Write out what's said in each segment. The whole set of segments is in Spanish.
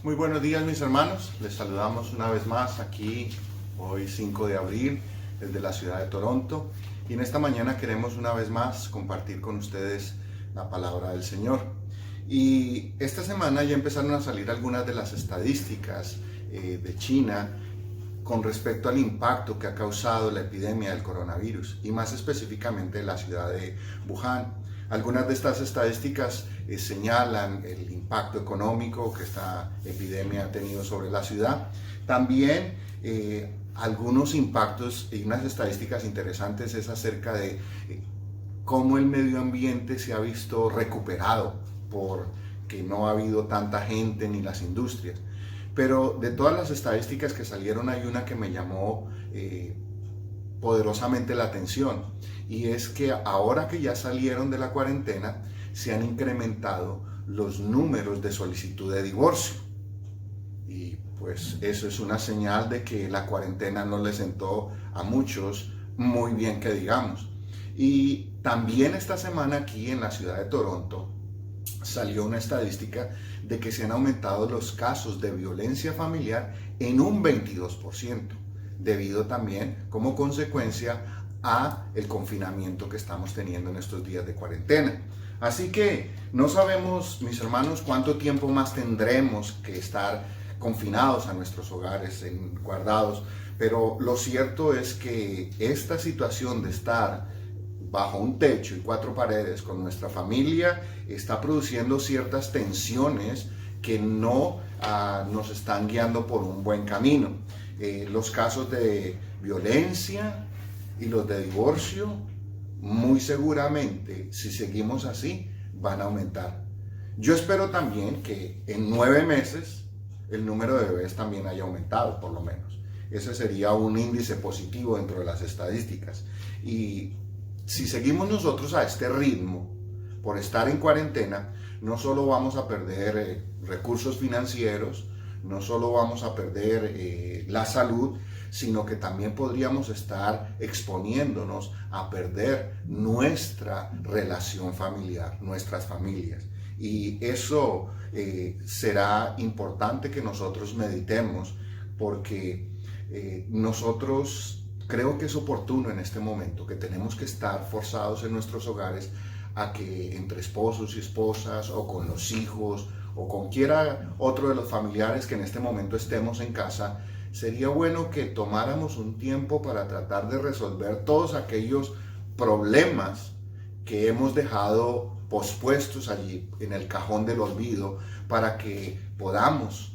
Muy buenos días, mis hermanos. Les saludamos una vez más aquí, hoy 5 de abril, desde la ciudad de Toronto. Y en esta mañana queremos una vez más compartir con ustedes la palabra del Señor. Y esta semana ya empezaron a salir algunas de las estadísticas de China con respecto al impacto que ha causado la epidemia del coronavirus, y más específicamente en la ciudad de Wuhan. Algunas de estas estadísticas señalan el impacto económico que esta epidemia ha tenido sobre la ciudad. También algunos impactos y unas estadísticas interesantes es acerca de cómo el medio ambiente se ha visto recuperado porque no ha habido tanta gente ni las industrias. Pero de todas las estadísticas que salieron hay una que me llamó poderosamente la atención, y es que ahora que ya salieron de la cuarentena se han incrementado los números de solicitud de divorcio, y pues eso es una señal de que la cuarentena no les sentó a muchos muy bien, que digamos. Y también esta semana aquí en la ciudad de Toronto salió una estadística de que se han aumentado los casos de violencia familiar en un 22%, debido también como consecuencia a el confinamiento que estamos teniendo en estos días de cuarentena. Así que no sabemos, mis hermanos, cuánto tiempo más tendremos que estar confinados a nuestros hogares, guardados, pero lo cierto es que esta situación de estar bajo un techo y cuatro paredes con nuestra familia está produciendo ciertas tensiones que no nos están guiando por un buen camino. Los casos de violencia y los de divorcio, muy seguramente, si seguimos así, van a aumentar. Yo espero también que en 9 meses el número de bebés también haya aumentado, por lo menos. Ese sería un índice positivo dentro de las estadísticas. Y si seguimos nosotros a este ritmo, por estar en cuarentena, no solo vamos a perder recursos financieros, no solo vamos a perder la salud, sino que también podríamos estar exponiéndonos a perder nuestra relación familiar, nuestras familias. Y eso será importante que nosotros meditemos, porque nosotros creo que es oportuno en este momento, que tenemos que estar forzados en nuestros hogares a que entre esposos y esposas, o con los hijos, o con cualquiera otro de los familiares que en este momento estemos en casa, sería bueno que tomáramos un tiempo para tratar de resolver todos aquellos problemas que hemos dejado pospuestos allí en el cajón del olvido, para que podamos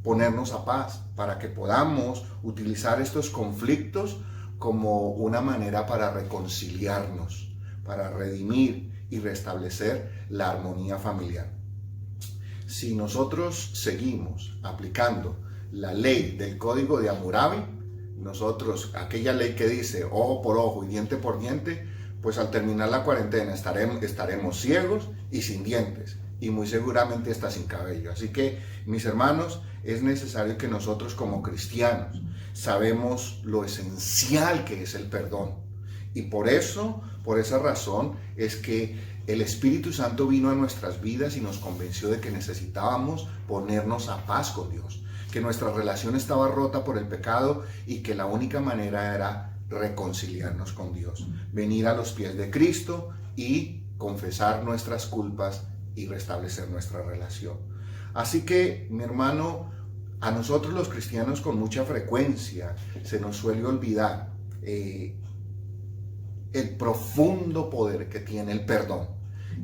ponernos a paz, para que podamos utilizar estos conflictos como una manera para reconciliarnos, para redimir y restablecer la armonía familiar. Si nosotros seguimos aplicando la ley del código de Hammurabi, aquella ley que dice ojo por ojo y diente por diente, pues al terminar la cuarentena estaremos ciegos y sin dientes, y muy seguramente hasta sin cabello. Así que, mis hermanos, es necesario que nosotros como cristianos sabemos lo esencial que es el perdón. Y por esa razón es que el Espíritu Santo vino a nuestras vidas y nos convenció de que necesitábamos ponernos a paz con Dios, que nuestra relación estaba rota por el pecado y que la única manera era reconciliarnos con Dios, venir a los pies de Cristo y confesar nuestras culpas y restablecer nuestra relación. Así que, mi hermano, a nosotros los cristianos con mucha frecuencia se nos suele olvidar el profundo poder que tiene el perdón,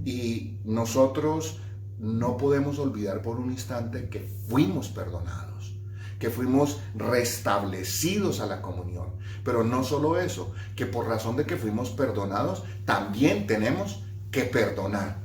y nosotros no podemos olvidar por un instante que fuimos perdonados, que fuimos restablecidos a la comunión. Pero no solo eso, que por razón de que fuimos perdonados, también tenemos que perdonar.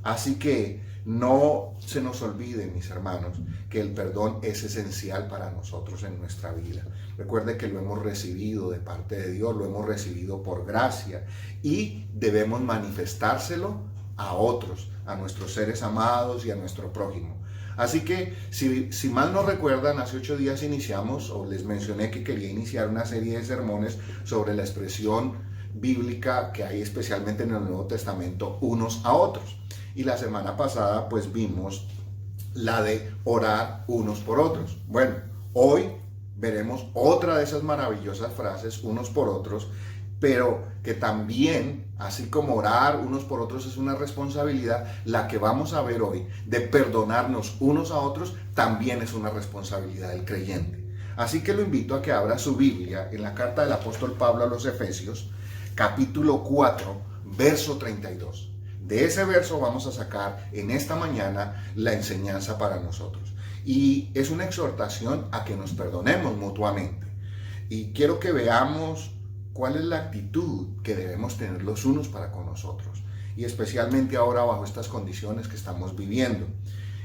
Así que no se nos olvide, mis hermanos, que el perdón es esencial para nosotros en nuestra vida. Recuerde que lo hemos recibido de parte de Dios, lo hemos recibido por gracia, y debemos manifestárselo a otros, a nuestros seres amados y a nuestro prójimo. Así que, si mal no recuerdan, hace 8 días iniciamos, o les mencioné que quería iniciar una serie de sermones sobre la expresión bíblica que hay especialmente en el Nuevo Testamento, unos a otros. Y la semana pasada pues vimos la de orar unos por otros. Bueno, hoy veremos otra de esas maravillosas frases, unos por otros, pero que también, así como orar unos por otros es una responsabilidad, la que vamos a ver hoy, de perdonarnos unos a otros, también es una responsabilidad del creyente. Así que lo invito a que abra su Biblia en la carta del apóstol Pablo a los Efesios, capítulo 4, verso 32. De ese verso vamos a sacar en esta mañana la enseñanza para nosotros. Y es una exhortación a que nos perdonemos mutuamente. Y quiero que veamos cuál es la actitud que debemos tener los unos para con nosotros. Y especialmente ahora bajo estas condiciones que estamos viviendo.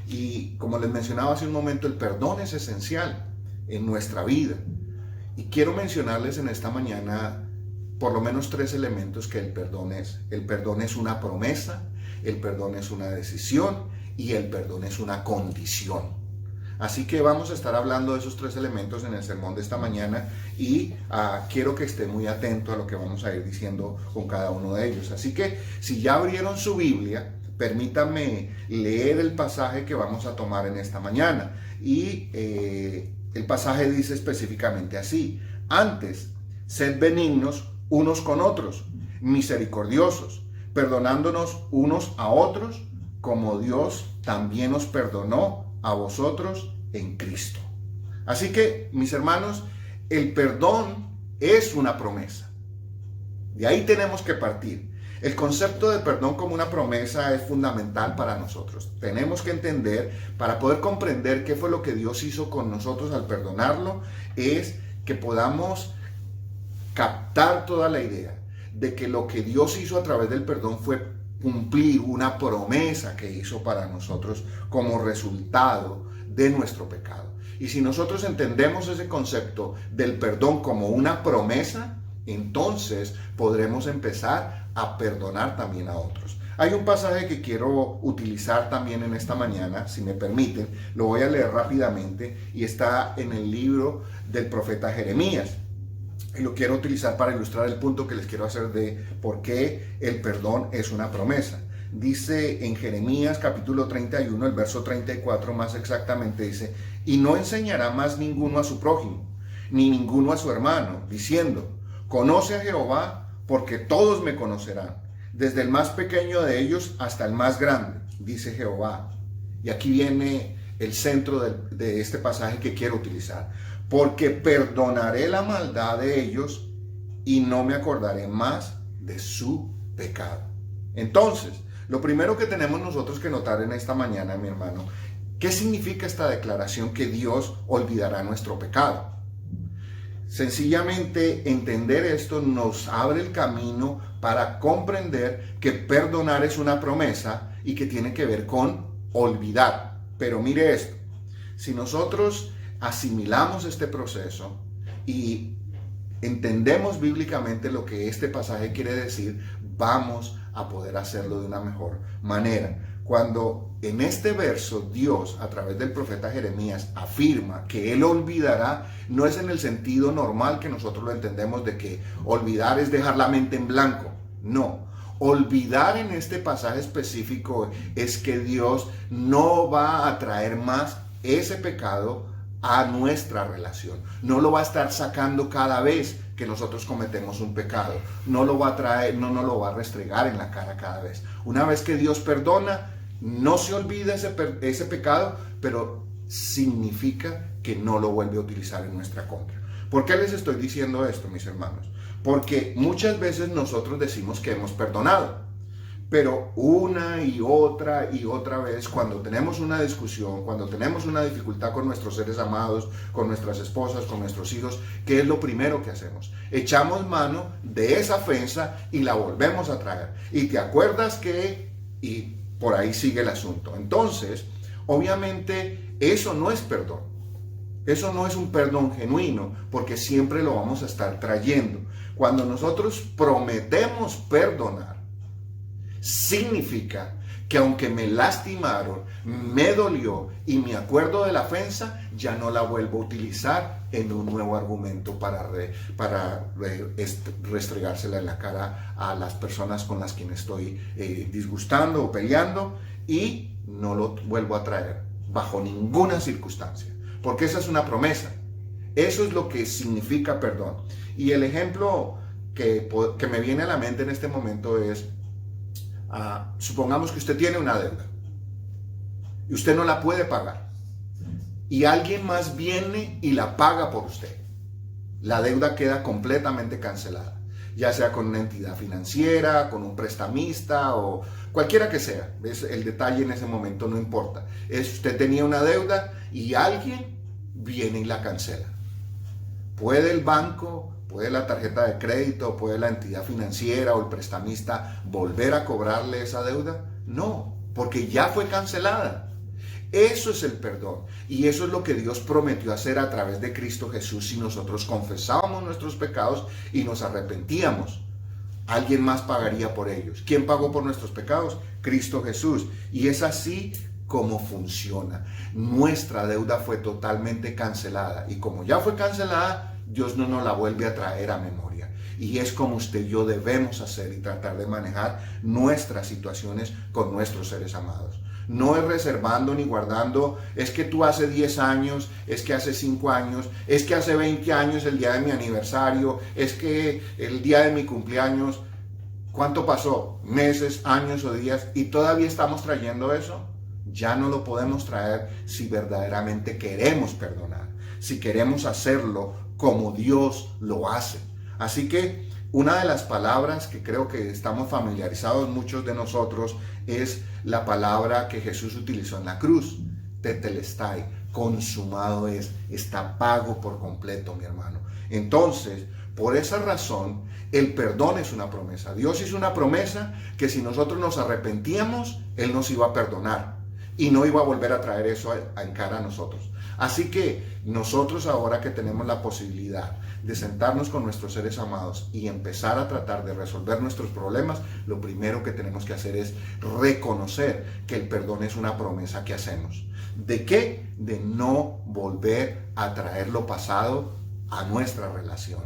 Y como les mencionaba hace un momento, el perdón es esencial en nuestra vida. Y quiero mencionarles en esta mañana por lo menos 3 elementos que el perdón es. El perdón es una promesa, el perdón es una decisión y el perdón es una condición. Así que vamos a estar hablando de esos 3 elementos en el sermón de esta mañana y quiero que esté muy atento a lo que vamos a ir diciendo con cada uno de ellos. Así que si ya abrieron su Biblia, permítanme leer el pasaje que vamos a tomar en esta mañana. Y el pasaje dice específicamente así: antes, sed benignos unos con otros, misericordiosos, perdonándonos unos a otros, como Dios también os perdonó a vosotros en Cristo. Así que, mis hermanos, el perdón es una promesa. De ahí tenemos que partir. El concepto de perdón como una promesa es fundamental para nosotros. Tenemos que entender, para poder comprender qué fue lo que Dios hizo con nosotros al perdonarlo, es que podamos captar toda la idea de que lo que Dios hizo a través del perdón fue cumplir una promesa que hizo para nosotros como resultado de nuestro pecado. Y si nosotros entendemos ese concepto del perdón como una promesa, entonces podremos empezar a perdonar también a otros. Hay un pasaje que quiero utilizar también en esta mañana, si me permiten, lo voy a leer rápidamente y está en el libro del profeta Jeremías. Y lo quiero utilizar para ilustrar el punto que les quiero hacer de por qué el perdón es una promesa. Dice en Jeremías capítulo 31, el verso 34 más exactamente, dice: y no enseñará más ninguno a su prójimo, ni ninguno a su hermano, diciendo: conoce a Jehová, porque todos me conocerán, desde el más pequeño de ellos hasta el más grande, dice Jehová. Y aquí viene el centro de este pasaje que quiero utilizar: porque perdonaré la maldad de ellos y no me acordaré más de su pecado. Entonces, lo primero que tenemos nosotros que notar en esta mañana, mi hermano, ¿qué significa esta declaración que Dios olvidará nuestro pecado? Sencillamente entender esto nos abre el camino para comprender que perdonar es una promesa y que tiene que ver con olvidar. Pero mire esto, si nosotros asimilamos este proceso y entendemos bíblicamente lo que este pasaje quiere decir, vamos a poder hacerlo de una mejor manera. Cuando en este verso Dios, a través del profeta Jeremías, afirma que Él olvidará, no es en el sentido normal que nosotros lo entendemos de que olvidar es dejar la mente en blanco. No. Olvidar en este pasaje específico es que Dios no va a traer más ese pecado a nuestra relación. No lo va a estar sacando cada vez que nosotros cometemos un pecado. No lo va a traer, no nos lo va a restregar en la cara cada vez. Una vez que Dios perdona, no se olvida ese pecado, pero significa que no lo vuelve a utilizar en nuestra contra. ¿Por qué les estoy diciendo esto, mis hermanos? Porque muchas veces nosotros decimos que hemos perdonado, pero una y otra vez, cuando tenemos una discusión, cuando tenemos una dificultad con nuestros seres amados, con nuestras esposas, con nuestros hijos, ¿qué es lo primero que hacemos? Echamos mano de esa ofensa y la volvemos a traer. Y te acuerdas que, y por ahí sigue el asunto. Entonces, obviamente, eso no es perdón. Eso no es un perdón genuino, porque siempre lo vamos a estar trayendo. Cuando nosotros prometemos perdonar, significa que aunque me lastimaron, me dolió y me acuerdo de la ofensa, ya no la vuelvo a utilizar en un nuevo argumento para restregársela en la cara a las personas con las que me estoy disgustando o peleando, y no lo vuelvo a traer. bajo ninguna circunstancia, porque esa es una promesa. Eso es lo que significa perdón. Y el ejemplo que me viene a la mente en este momento es, supongamos que usted tiene una deuda y usted no la puede pagar y alguien más viene y la paga por usted. La deuda queda completamente cancelada, ya sea con una entidad financiera, con un prestamista o cualquiera que sea. El detalle en ese momento no importa. Usted tenía una deuda y alguien viene y la cancela. ¿Puede el banco, puede la tarjeta de crédito, puede la entidad financiera o el prestamista volver a cobrarle esa deuda? No, porque ya fue cancelada. Eso es el perdón y eso es lo que Dios prometió hacer a través de Cristo Jesús si nosotros confesábamos nuestros pecados y nos arrepentíamos. Alguien más pagaría por ellos. ¿Quién pagó por nuestros pecados? Cristo Jesús. Y es así como funciona. Nuestra deuda fue totalmente cancelada y como ya fue cancelada, Dios no nos la vuelve a traer a memoria. Y es como usted y yo debemos hacer y tratar de manejar nuestras situaciones con nuestros seres amados. No es reservando ni guardando, es que tú hace 10 años, es que hace 5 años, es que hace 20 años el día de mi aniversario, es que el día de mi cumpleaños. ¿Cuánto pasó? ¿Meses, años o días? ¿Y todavía estamos trayendo eso? Ya no lo podemos traer si verdaderamente queremos perdonar, si queremos hacerlo como Dios lo hace. Así que una de las palabras que creo que estamos familiarizados muchos de nosotros es la palabra que Jesús utilizó en la cruz, tetelestai, consumado es, está pago por completo, mi hermano. Entonces, por esa razón, el perdón es una promesa. Dios hizo una promesa que si nosotros nos arrepentíamos, Él nos iba a perdonar y no iba a volver a traer eso en cara a nosotros. Así que nosotros ahora que tenemos la posibilidad de sentarnos con nuestros seres amados y empezar a tratar de resolver nuestros problemas, lo primero que tenemos que hacer es reconocer que el perdón es una promesa que hacemos. ¿De qué? De no volver a traer lo pasado a nuestra relación.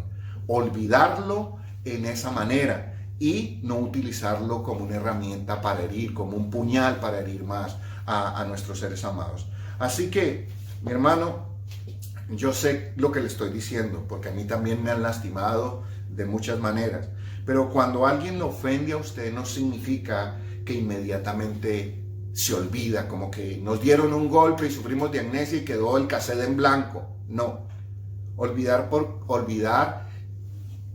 Olvidarlo en esa manera y no utilizarlo como una herramienta para herir, como un puñal para herir más a nuestros seres amados. Así que, mi hermano, yo sé lo que le estoy diciendo, porque a mí también me han lastimado de muchas maneras. Pero cuando alguien lo ofende a usted, no significa que inmediatamente se olvida, como que nos dieron un golpe y sufrimos de amnesia y quedó el cassette en blanco. No. Olvidar por olvidar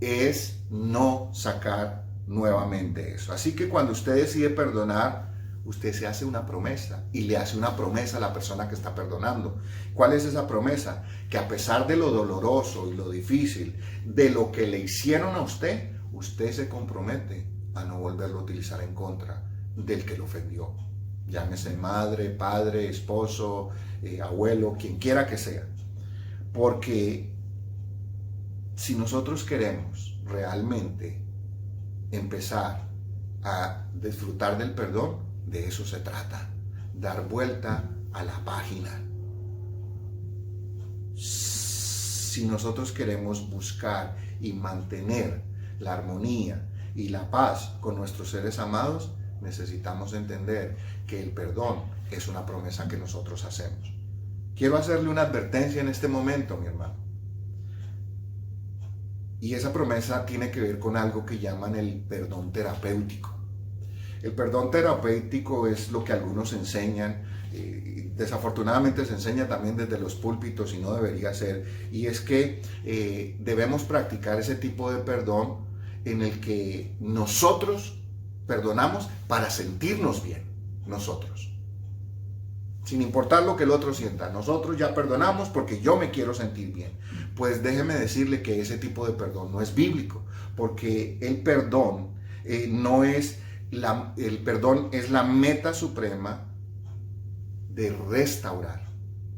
es no sacar nuevamente eso. Así que cuando usted decide perdonar, usted se hace una promesa y le hace una promesa a la persona que está perdonando. ¿Cuál es esa promesa? Que a pesar de lo doloroso y lo difícil, de lo que le hicieron a usted, usted se compromete a no volverlo a utilizar en contra del que lo ofendió. Llámese madre, padre, esposo, abuelo, quien quiera que sea. Porque si nosotros queremos realmente empezar a disfrutar del perdón, de eso se trata, dar vuelta a la página. Si nosotros queremos buscar y mantener la armonía y la paz con nuestros seres amados, necesitamos entender que el perdón es una promesa que nosotros hacemos. Quiero hacerle una advertencia en este momento, mi hermano. Y esa promesa tiene que ver con algo que llaman el perdón terapéutico. El perdón terapéutico es lo que algunos enseñan, desafortunadamente se enseña también desde los púlpitos y no debería ser, y es que debemos practicar ese tipo de perdón en el que nosotros perdonamos para sentirnos bien, nosotros. Sin importar lo que el otro sienta, nosotros ya perdonamos porque yo me quiero sentir bien. Pues déjeme decirle que ese tipo de perdón no es bíblico, porque el perdón no es... el perdón es la meta suprema de restaurar,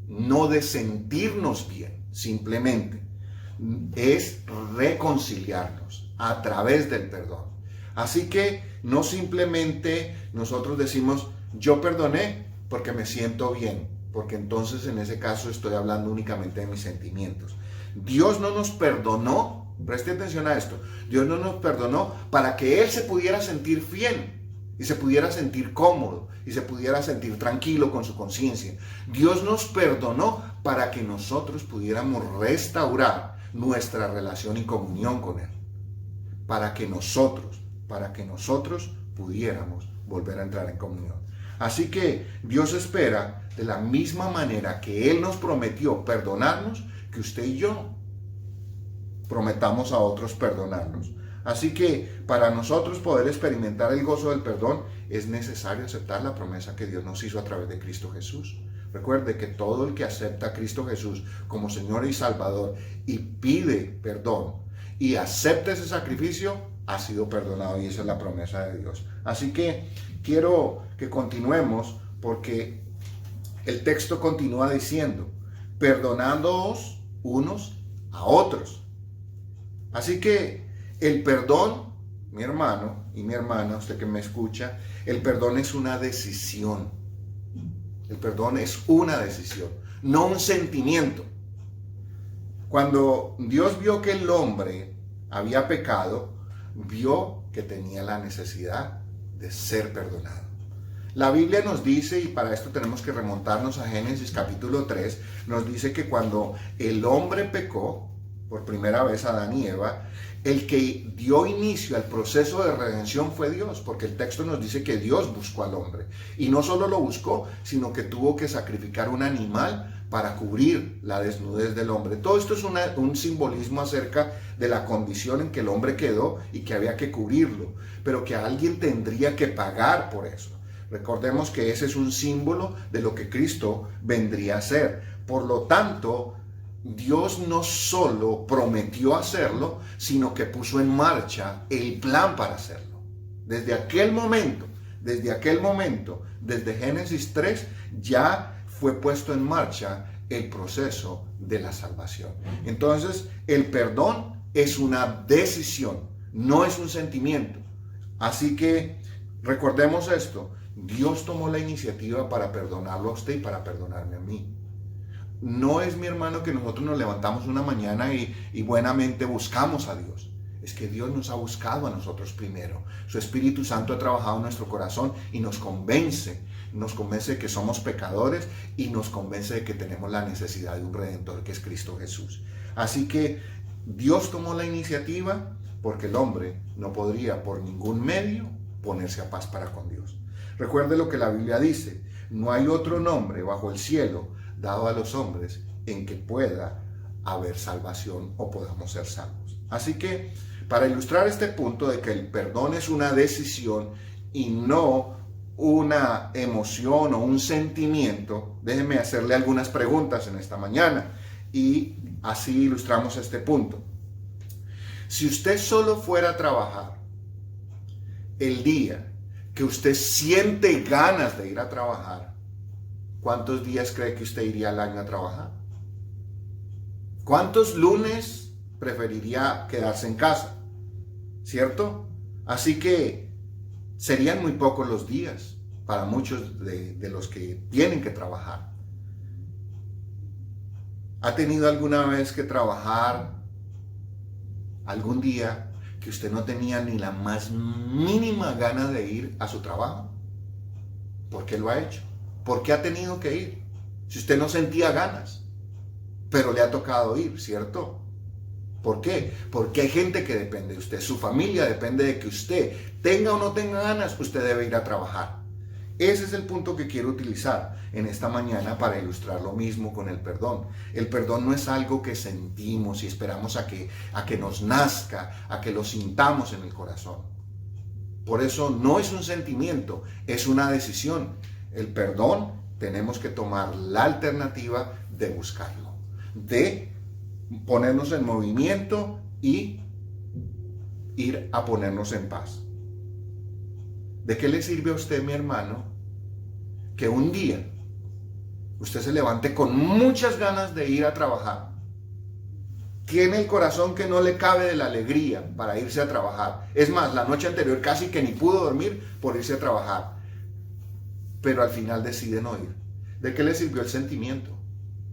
no de sentirnos bien, simplemente es reconciliarnos a través del perdón. Así que no simplemente nosotros decimos yo perdoné porque me siento bien, porque entonces en ese caso estoy hablando únicamente de mis sentimientos. Dios no nos perdonó, preste atención a esto, Dios no nos perdonó para que Él se pudiera sentir bien. y se pudiera sentir cómodo y se pudiera sentir tranquilo con su conciencia. Dios nos perdonó para que nosotros pudiéramos restaurar nuestra relación y comunión con Él. Para que nosotros pudiéramos volver a entrar en comunión. Así que Dios espera, de la misma manera que Él nos prometió perdonarnos, que usted y yo prometamos a otros perdonarnos. Así que para nosotros poder experimentar el gozo del perdón es necesario aceptar la promesa que Dios nos hizo a través de Cristo Jesús. Recuerde que todo el que acepta a Cristo Jesús como Señor y Salvador y pide perdón y acepta ese sacrificio, ha sido perdonado, y esa es la promesa de Dios. Así que quiero que continuemos, porque el texto continúa diciendo, perdonándoos unos a otros. Así que el perdón, mi hermano y mi hermana, usted que me escucha, el perdón es una decisión. El perdón es una decisión, no un sentimiento. Cuando Dios vio que el hombre había pecado, vio que tenía la necesidad de ser perdonado. La Biblia nos dice, y para esto tenemos que remontarnos a Génesis capítulo 3, nos dice que cuando el hombre pecó, por primera vez Adán y Eva, el que dio inicio al proceso de redención fue Dios, porque el texto nos dice que Dios buscó al hombre. Y no solo lo buscó, sino que tuvo que sacrificar un animal para cubrir la desnudez del hombre. Todo esto es un simbolismo acerca de la condición en que el hombre quedó y que había que cubrirlo, pero que alguien tendría que pagar por eso. Recordemos que ese es un símbolo de lo que Cristo vendría a ser. Por lo tanto, Dios no solo prometió hacerlo, sino que puso en marcha el plan para hacerlo. Desde aquel momento, desde Génesis 3, ya fue puesto en marcha el proceso de la salvación. Entonces, el perdón es una decisión, no es un sentimiento. Así que recordemos esto, Dios tomó la iniciativa para perdonarlo a usted y para perdonarme a mí. No es, mi hermano, que nosotros nos levantamos una mañana y buenamente buscamos a Dios. Es que Dios nos ha buscado a nosotros primero. Su Espíritu Santo ha trabajado en nuestro corazón y nos convence de que somos pecadores y nos convence de que tenemos la necesidad de un Redentor, que es Cristo Jesús. Así que Dios tomó la iniciativa porque el hombre no podría por ningún medio ponerse a paz para con Dios. Recuerde lo que la Biblia dice, no hay otro nombre bajo el cielo dado a los hombres en que pueda haber salvación o podamos ser salvos. Así que, para ilustrar este punto de que el perdón es una decisión y no una emoción o un sentimiento, déjeme hacerle algunas preguntas en esta mañana y así ilustramos este punto. Si usted solo fuera a trabajar el día que usted siente ganas de ir a trabajar, ¿cuántos días cree que usted iría al año a trabajar? ¿Cuántos lunes preferiría quedarse en casa? ¿Cierto? Así que serían muy pocos los días para muchos de los que tienen que trabajar. ¿Ha tenido alguna vez que trabajar algún día que usted no tenía ni la más mínima gana de ir a su trabajo? ¿Por qué lo ha hecho? ¿Por qué ha tenido que ir? Si usted no sentía ganas, pero le ha tocado ir, ¿cierto? ¿Por qué? Porque hay gente que depende de usted, su familia depende de que usted tenga o no tenga ganas, usted debe ir a trabajar. Ese es el punto que quiero utilizar en esta mañana para ilustrar lo mismo con el perdón. El perdón no es algo que sentimos y esperamos a que nos nazca, a que lo sintamos en el corazón. Por eso no es un sentimiento, es una decisión. El perdón tenemos que tomar la alternativa de buscarlo, de ponernos en movimiento y ir a ponernos en paz. ¿De qué le sirve a usted, mi hermano, que un día usted se levante con muchas ganas de ir a trabajar? Tiene el corazón que no le cabe de la alegría para irse a trabajar. Es más, la noche anterior casi que ni pudo dormir por irse a trabajar. Pero al final decide no ir. ¿De qué le sirvió el sentimiento?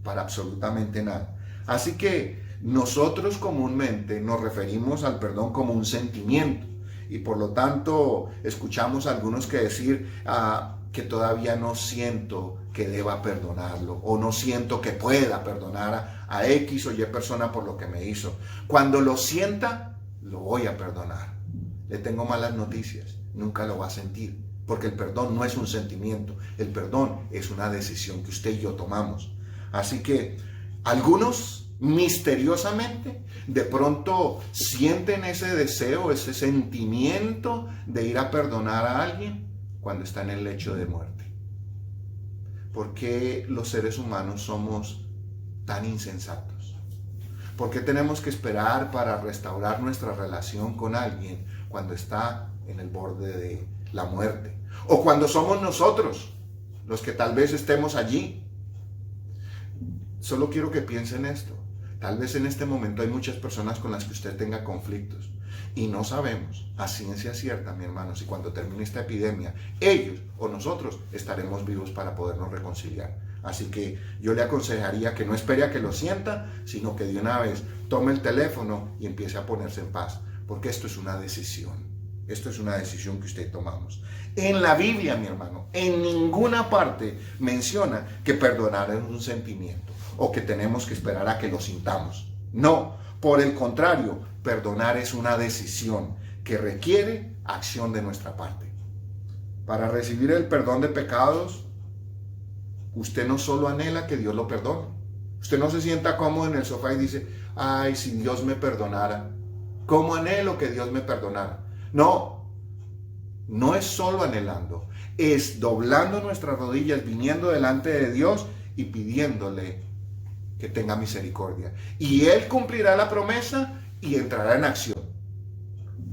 Para absolutamente nada. Así que nosotros comúnmente nos referimos al perdón como un sentimiento. y por lo tanto escuchamos a algunos que decir que todavía no siento que deba perdonarlo o no siento que pueda perdonar a X o Y persona por lo que me hizo. Cuando lo sienta, lo voy a perdonar. Le tengo malas noticias, nunca lo va a sentir, porque el perdón no es un sentimiento, el perdón es una decisión que usted y yo tomamos. Así que algunos misteriosamente de pronto sienten ese deseo, ese sentimiento de ir a perdonar a alguien cuando está en el lecho de muerte. ¿Por qué los seres humanos somos tan insensatos? ¿Por qué tenemos que esperar para restaurar nuestra relación con alguien cuando está en el borde de la muerte? O cuando somos nosotros los que tal vez estemos allí. Solo quiero que piensen esto. Tal vez en este momento hay muchas personas con las que usted tenga conflictos y no sabemos a ciencia cierta, mi hermano, si cuando termine esta epidemia, ellos o nosotros estaremos vivos para podernos reconciliar. Así que yo le aconsejaría que no espere a que lo sienta, sino que de una vez tome el teléfono y empiece a ponerse en paz, porque esto es una decisión. Esto es una decisión que usted tomamos. En la Biblia, mi hermano, en ninguna parte menciona que perdonar es un sentimiento o que tenemos que esperar a que lo sintamos. No, por el contrario, perdonar es una decisión que requiere acción de nuestra parte. Para recibir el perdón de pecados, usted no solo anhela que Dios lo perdone. Usted no se sienta cómodo en el sofá y dice, ay, si Dios me perdonara. ¿Cómo anhelo que Dios me perdonara? No, no es solo anhelando, es doblando nuestras rodillas, viniendo delante de Dios y pidiéndole que tenga misericordia. Y Él cumplirá la promesa y entrará en acción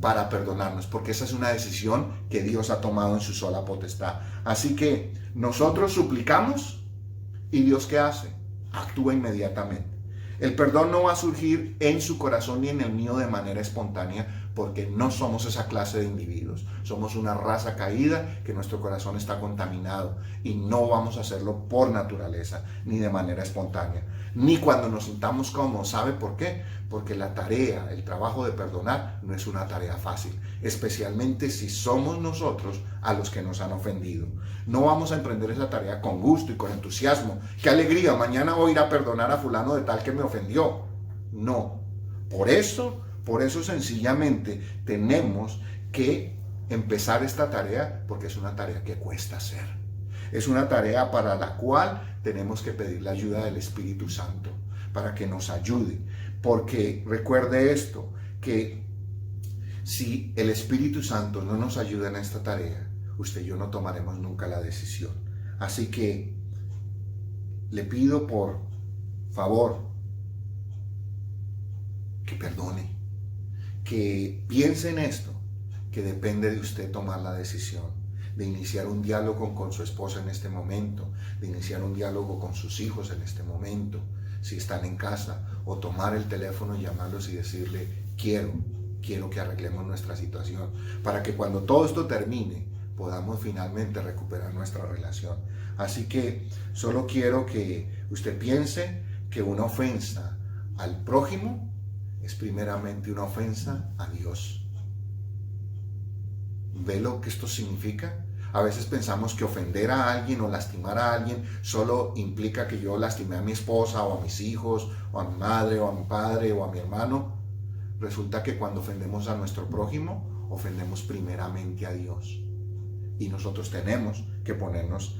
para perdonarnos, porque esa es una decisión que Dios ha tomado en su sola potestad. Así que nosotros suplicamos y Dios, ¿qué hace? Actúa inmediatamente. El perdón no va a surgir en su corazón ni en el mío de manera espontánea, porque no somos esa clase de individuos. Somos una raza caída que nuestro corazón está contaminado y no vamos a hacerlo por naturaleza, ni de manera espontánea, ni cuando nos sintamos cómodos. ¿Sabe por qué? Porque la tarea, el trabajo de perdonar no es una tarea fácil, especialmente si somos nosotros a los que nos han ofendido. No vamos a emprender esa tarea con gusto y con entusiasmo. ¡Qué alegría! Mañana voy a ir a perdonar a fulano de tal que me ofendió. No. Por eso sencillamente tenemos que empezar esta tarea, porque es una tarea que cuesta hacer. Es una tarea para la cual tenemos que pedir la ayuda del Espíritu Santo para que nos ayude. Porque recuerde esto, que si el Espíritu Santo no nos ayuda en esta tarea, usted y yo no tomaremos nunca la decisión. Así que le pido por favor que perdone, que piense en esto, que depende de usted tomar la decisión de iniciar un diálogo con su esposa en este momento, de iniciar un diálogo con sus hijos en este momento, si están en casa, o tomar el teléfono y llamarlos y decirle, quiero que arreglemos nuestra situación, para que cuando todo esto termine, podamos finalmente recuperar nuestra relación. Así que solo quiero que usted piense que una ofensa al prójimo es primeramente una ofensa a Dios. ¿Ve lo que esto significa? A veces pensamos que ofender a alguien o lastimar a alguien solo implica que yo lastimé a mi esposa o a mis hijos o a mi madre o a mi padre o a mi hermano. Resulta que cuando ofendemos a nuestro prójimo, ofendemos primeramente a Dios. Y nosotros tenemos que ponernos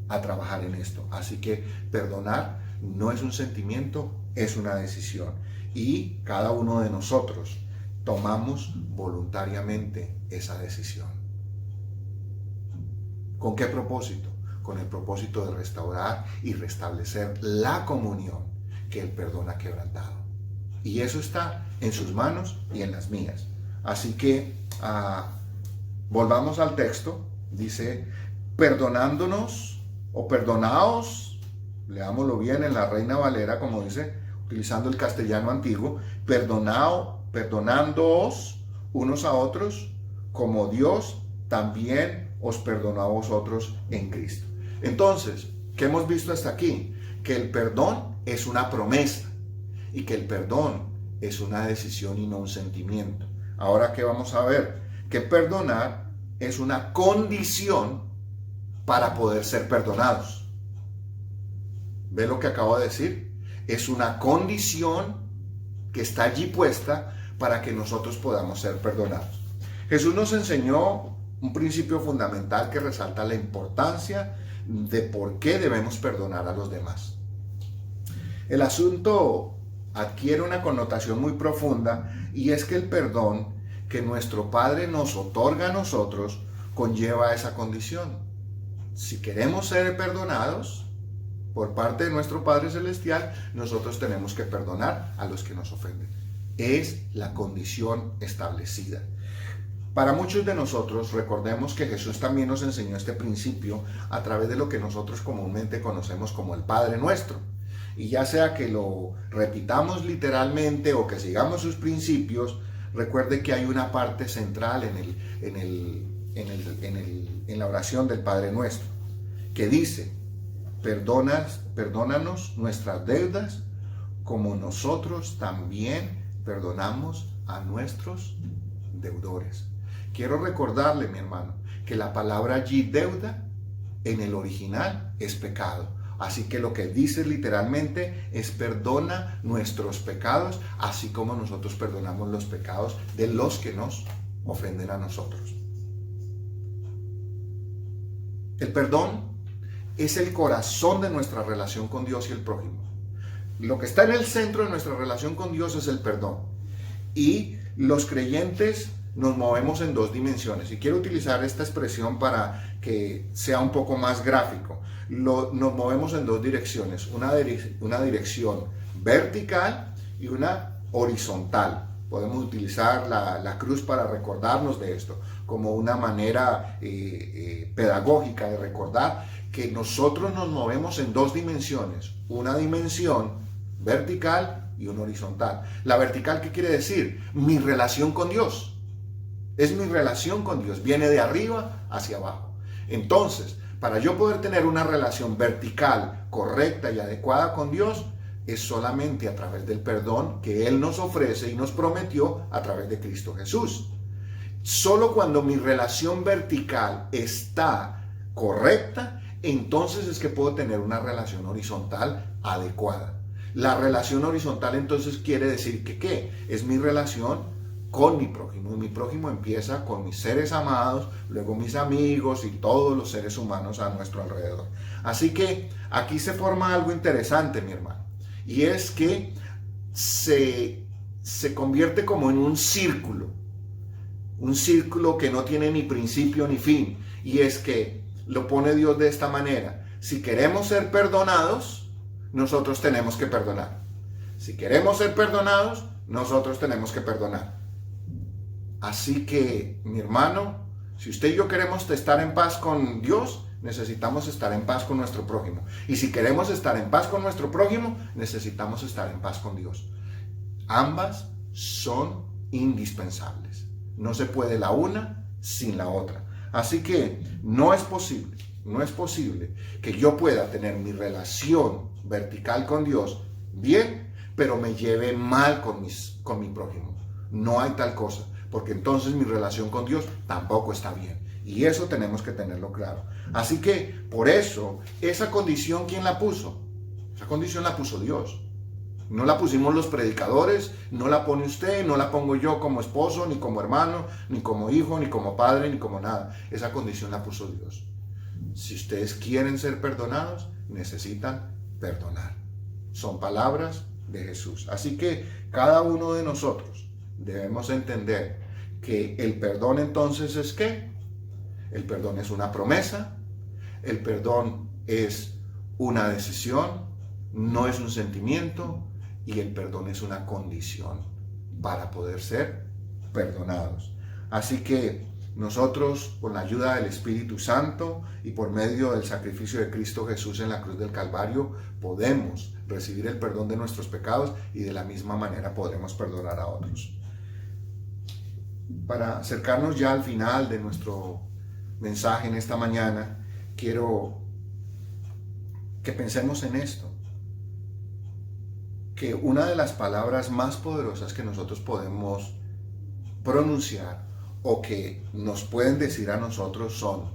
a trabajar en esto. Así que perdonar no es un sentimiento, es una decisión. Y cada uno de nosotros tomamos voluntariamente esa decisión. ¿Con qué propósito? Con el propósito de restaurar y restablecer la comunión que el perdón ha quebrantado. Y eso está en sus manos y en las mías. Así que volvamos al texto. Dice, perdonándonos o perdonaos, leámoslo bien en la Reina Valera, como dice, utilizando el castellano antiguo, perdonándoos unos a otros, como Dios también os perdonó a vosotros en Cristo. Entonces, ¿qué hemos visto hasta aquí? Que el perdón es una promesa y que el perdón es una decisión y no un sentimiento. Ahora que vamos a ver que perdonar es una condición para poder ser perdonados. ¿Ve lo que acabo de decir? Es una condición que está allí puesta para que nosotros podamos ser perdonados. Jesús nos enseñó un principio fundamental que resalta la importancia de por qué debemos perdonar a los demás. El asunto adquiere una connotación muy profunda y es que el perdón que nuestro Padre nos otorga a nosotros conlleva esa condición. Si queremos ser perdonados por parte de nuestro Padre Celestial, nosotros tenemos que perdonar a los que nos ofenden. Es la condición establecida. Para muchos de nosotros, recordemos que Jesús también nos enseñó este principio a través de lo que nosotros comúnmente conocemos como el Padre Nuestro. Y ya sea que lo repitamos literalmente o que sigamos sus principios, recuerde que hay una parte central en la oración del Padre Nuestro, que dice: perdónanos nuestras deudas como nosotros también perdonamos a nuestros deudores. Quiero recordarle, mi hermano, que la palabra allí, deuda, en el original es pecado. Así que lo que dice literalmente es: perdona nuestros pecados, así como nosotros perdonamos los pecados de los que nos ofenden a nosotros. El perdón es el corazón de nuestra relación con Dios y el prójimo. Lo que está en el centro de nuestra relación con Dios es el perdón. Y los creyentes nos movemos en dos dimensiones. Y quiero utilizar esta expresión para que sea un poco más gráfico. Nos movemos en dos direcciones. Una dirección vertical y una horizontal. Podemos utilizar la cruz para recordarnos de esto, como una manera pedagógica de recordar que nosotros nos movemos en dos dimensiones. Una dimensión vertical y una horizontal. La vertical, ¿qué quiere decir? Mi relación con Dios. Es mi relación con Dios. Viene de arriba hacia abajo. Entonces, para yo poder tener una relación vertical, correcta y adecuada con Dios, es solamente a través del perdón que Él nos ofrece y nos prometió a través de Cristo Jesús. Solo cuando mi relación vertical está correcta, entonces es que puedo tener una relación horizontal adecuada. La relación horizontal entonces quiere decir que ¿qué? Es mi relación con mi prójimo. Y mi prójimo empieza con mis seres amados, luego mis amigos y todos los seres humanos a nuestro alrededor. Así que aquí se forma algo interesante, mi hermano. Y es que se convierte como en un círculo que no tiene ni principio ni fin. Y es que lo pone Dios de esta manera: si queremos ser perdonados, nosotros tenemos que perdonar. Si queremos ser perdonados, nosotros tenemos que perdonar. Así que, mi hermano, si usted y yo queremos estar en paz con Dios, necesitamos estar en paz con nuestro prójimo. Y si queremos estar en paz con nuestro prójimo, necesitamos estar en paz con Dios. Ambas son indispensables. No se puede la una sin la otra. Así que no es posible que yo pueda tener mi relación vertical con Dios bien, pero me lleve mal con mi prójimo. No hay tal cosa, porque entonces mi relación con Dios tampoco está bien. Y eso tenemos que tenerlo claro. Así que, por eso, esa condición, ¿quién la puso? Esa condición la puso Dios. No la pusimos los predicadores, no la pone usted, no la pongo yo como esposo, ni como hermano, ni como hijo, ni como padre, ni como nada. Esa condición la puso Dios. Si ustedes quieren ser perdonados, necesitan perdonar. Son palabras de Jesús. Así que cada uno de nosotros debemos entender que el perdón entonces es ¿qué? El perdón es una promesa, el perdón es una decisión, no es un sentimiento, y el perdón es una condición para poder ser perdonados. Así que nosotros, con la ayuda del Espíritu Santo y por medio del sacrificio de Cristo Jesús en la cruz del Calvario, podemos recibir el perdón de nuestros pecados y de la misma manera podremos perdonar a otros. Para acercarnos ya al final de nuestro mensaje en esta mañana, quiero que pensemos en esto, que una de las palabras más poderosas que nosotros podemos pronunciar o que nos pueden decir a nosotros son: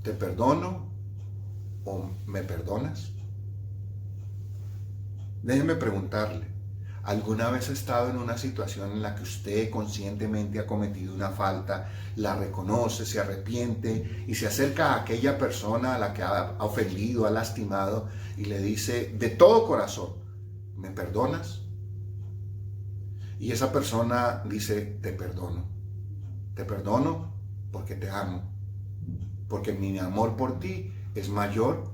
¿te perdono o me perdonas? Déjeme preguntarle, ¿alguna vez ha estado en una situación en la que usted conscientemente ha cometido una falta, la reconoce, se arrepiente y se acerca a aquella persona a la que ha ofendido, ha lastimado y le dice de todo corazón: ¿me perdonas? Y esa persona dice: te perdono porque te amo, porque mi amor por ti es mayor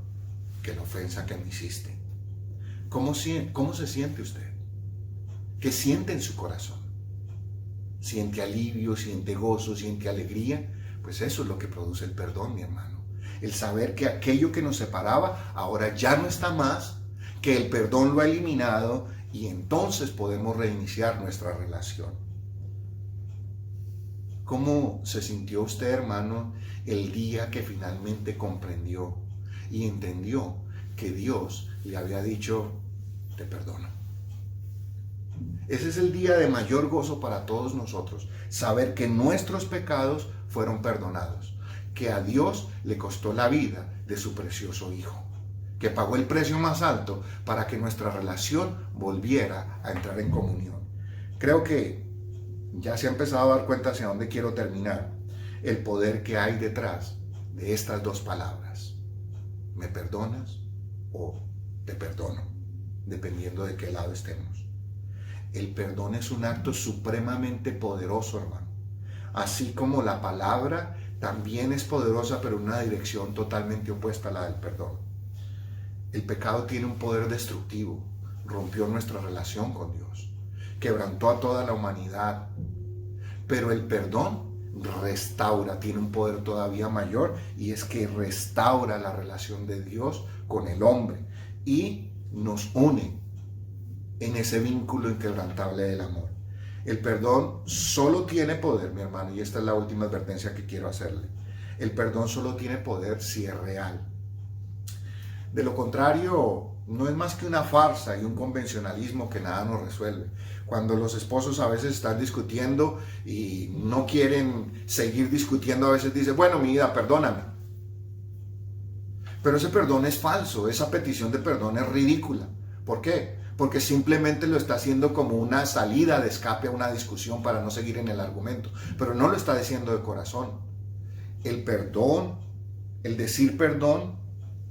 que la ofensa que me hiciste. ¿Cómo se siente usted? ¿Qué siente en su corazón? ¿Siente alivio, siente gozo, siente alegría? Pues eso es lo que produce el perdón, mi hermano. El saber que aquello que nos separaba ahora ya no está más, que el perdón lo ha eliminado y entonces podemos reiniciar nuestra relación. ¿Cómo se sintió usted, hermano, el día que finalmente comprendió y entendió que Dios le había dicho: te perdono? Ese es el día de mayor gozo para todos nosotros, saber que nuestros pecados fueron perdonados, que a Dios le costó la vida de su precioso Hijo, que pagó el precio más alto para que nuestra relación volviera a entrar en comunión. Creo que ya se ha empezado a dar cuenta hacia dónde quiero terminar, el poder que hay detrás de estas dos palabras: ¿me perdonas o te perdono? Dependiendo de qué lado estemos. El perdón es un acto supremamente poderoso, hermano. Así como la palabra también es poderosa, pero en una dirección totalmente opuesta a la del perdón. El pecado tiene un poder destructivo, rompió nuestra relación con Dios, quebrantó a toda la humanidad. Pero el perdón restaura, tiene un poder todavía mayor, y es que restaura la relación de Dios con el hombre y nos une en ese vínculo inquebrantable del amor. El perdón solo tiene poder, mi hermano, y esta es la última advertencia que quiero hacerle. El perdón solo tiene poder si es real. De lo contrario, no es más que una farsa y un convencionalismo que nada nos resuelve. Cuando los esposos a veces están discutiendo y no quieren seguir discutiendo, a veces dicen: bueno, mi vida, perdóname. Pero ese perdón es falso, esa petición de perdón es ridícula. ¿Por qué? Porque simplemente lo está haciendo como una salida de escape a una discusión para no seguir en el argumento, pero no lo está diciendo de corazón. El perdón, el decir perdón,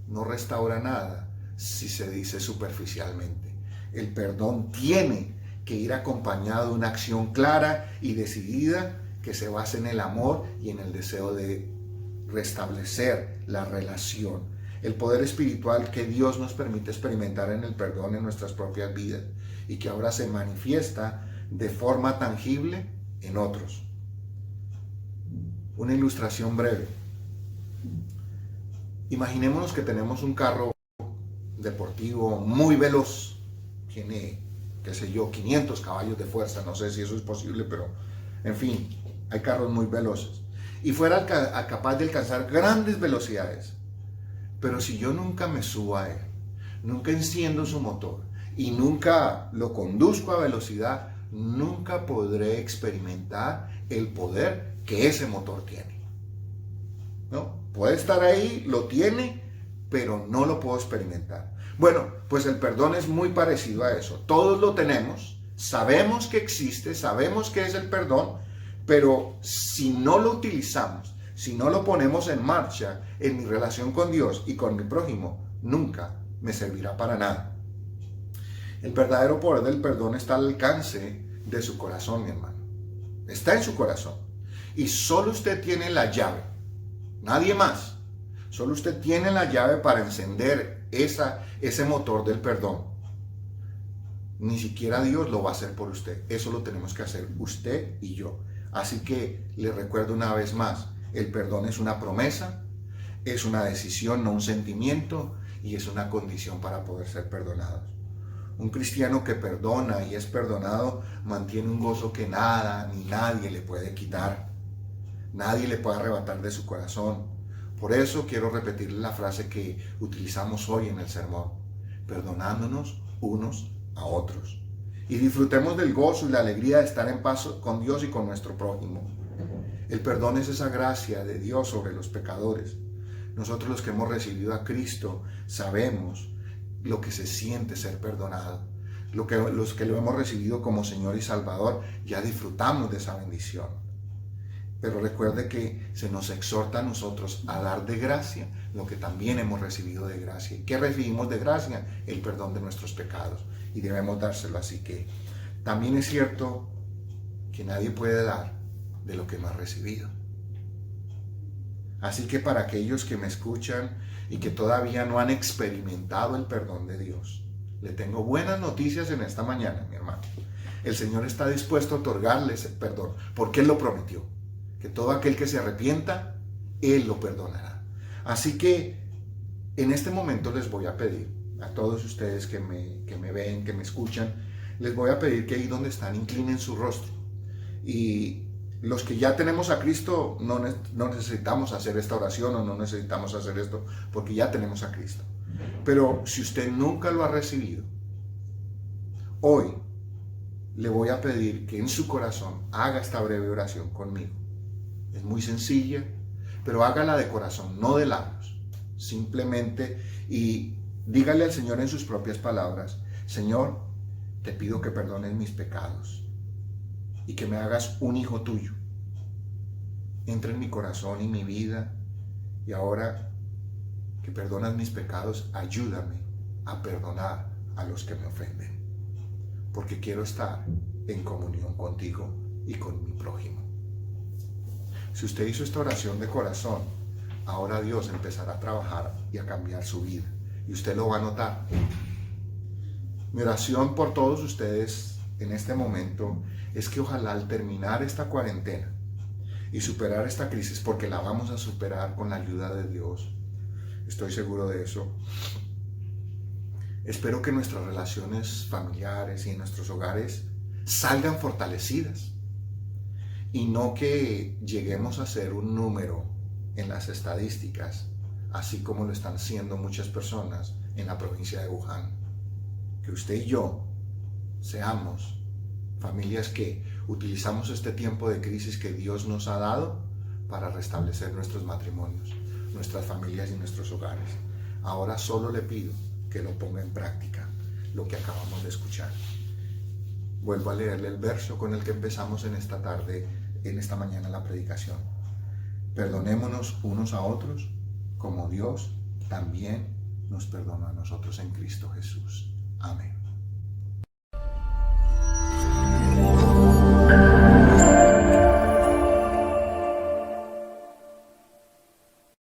no restaura nada si se dice superficialmente. El perdón tiene que ir acompañado de una acción clara y decidida que se base en el amor y en el deseo de restablecer la relación. El poder espiritual que Dios nos permite experimentar en el perdón en nuestras propias vidas y que ahora se manifiesta de forma tangible en otros. Una ilustración breve. Imaginémonos que tenemos un carro deportivo muy veloz, tiene, qué sé yo, 500 caballos de fuerza, no sé si eso es posible, pero en fin, hay carros muy veloces, y fuera capaz de alcanzar grandes velocidades. Pero si yo nunca me subo a él, nunca enciendo su motor y nunca lo conduzco a velocidad, nunca podré experimentar el poder que ese motor tiene. ¿No? Puede estar ahí, lo tiene, pero no lo puedo experimentar. Bueno, pues el perdón es muy parecido a eso. Todos lo tenemos, sabemos que existe, sabemos que es el perdón, pero si no lo utilizamos, si no lo ponemos en marcha en mi relación con Dios y con mi prójimo, nunca me servirá para nada. El verdadero poder del perdón está al alcance de su corazón, mi hermano. Está en su corazón. Y solo usted tiene la llave, nadie más. Solo usted tiene la llave para encender ese motor del perdón. Ni siquiera Dios lo va a hacer por usted. Eso lo tenemos que hacer usted y yo. Así que le recuerdo una vez más, el perdón es una promesa, es una decisión, no un sentimiento, y es una condición para poder ser perdonados. Un cristiano que perdona y es perdonado mantiene un gozo que nada ni nadie le puede quitar. Nadie le puede arrebatar de su corazón. Por eso quiero repetir la frase que utilizamos hoy en el sermón: perdonándonos unos a otros. y disfrutemos del gozo y la alegría de estar en paz con Dios y con nuestro prójimo. El perdón es esa gracia de Dios sobre los pecadores. Nosotros los que hemos recibido a Cristo sabemos lo que se siente ser perdonado. Los que lo hemos recibido como Señor y Salvador ya disfrutamos de esa bendición. Pero recuerde que se nos exhorta a nosotros a dar de gracia lo que también hemos recibido de gracia. ¿Y qué recibimos de gracia? El perdón de nuestros pecados. Y debemos dárselo. Así que también es cierto que nadie puede dar de lo que no ha recibido. Así que para aquellos que me escuchan y que todavía no han experimentado el perdón de Dios, le tengo buenas noticias en esta mañana, mi hermano. El Señor está dispuesto a otorgarles el perdón, porque Él lo prometió, que todo aquel que se arrepienta, Él lo perdonará. Así que en este momento les voy a pedir a todos ustedes que me ven, que me escuchan, les voy a pedir que ahí donde están inclinen su rostro. Y los que ya tenemos a Cristo no necesitamos hacer esta oración o no necesitamos hacer esto porque ya tenemos a Cristo. Pero si usted nunca lo ha recibido, hoy le voy a pedir que en su corazón haga esta breve oración conmigo. Es muy sencilla, pero hágala de corazón, no de labios. Simplemente y dígale al Señor en sus propias palabras: Señor, te pido que perdones mis pecados y que me hagas un hijo tuyo. Entra en mi corazón y mi vida, y ahora que perdonas mis pecados, ayúdame a perdonar a los que me ofenden, porque quiero estar en comunión contigo y con mi prójimo. Si usted hizo esta oración de corazón, ahora Dios empezará a trabajar y a cambiar su vida, y usted lo va a notar. Mi oración por todos ustedes en este momento es que ojalá al terminar esta cuarentena y superar esta crisis, porque la vamos a superar con la ayuda de Dios, estoy seguro de eso, espero que nuestras relaciones familiares y en nuestros hogares salgan fortalecidas y no que lleguemos a ser un número en las estadísticas, así como lo están siendo muchas personas en la provincia de Wuhan. Que usted y yo seamos familias que utilizamos este tiempo de crisis que Dios nos ha dado para restablecer nuestros matrimonios, nuestras familias y nuestros hogares. Ahora solo le pido que lo ponga en práctica, lo que acabamos de escuchar. Vuelvo a leerle el verso con el que empezamos en esta tarde, en esta mañana la predicación. Perdonémonos unos a otros como Dios también nos perdonó a nosotros en Cristo Jesús. Amén.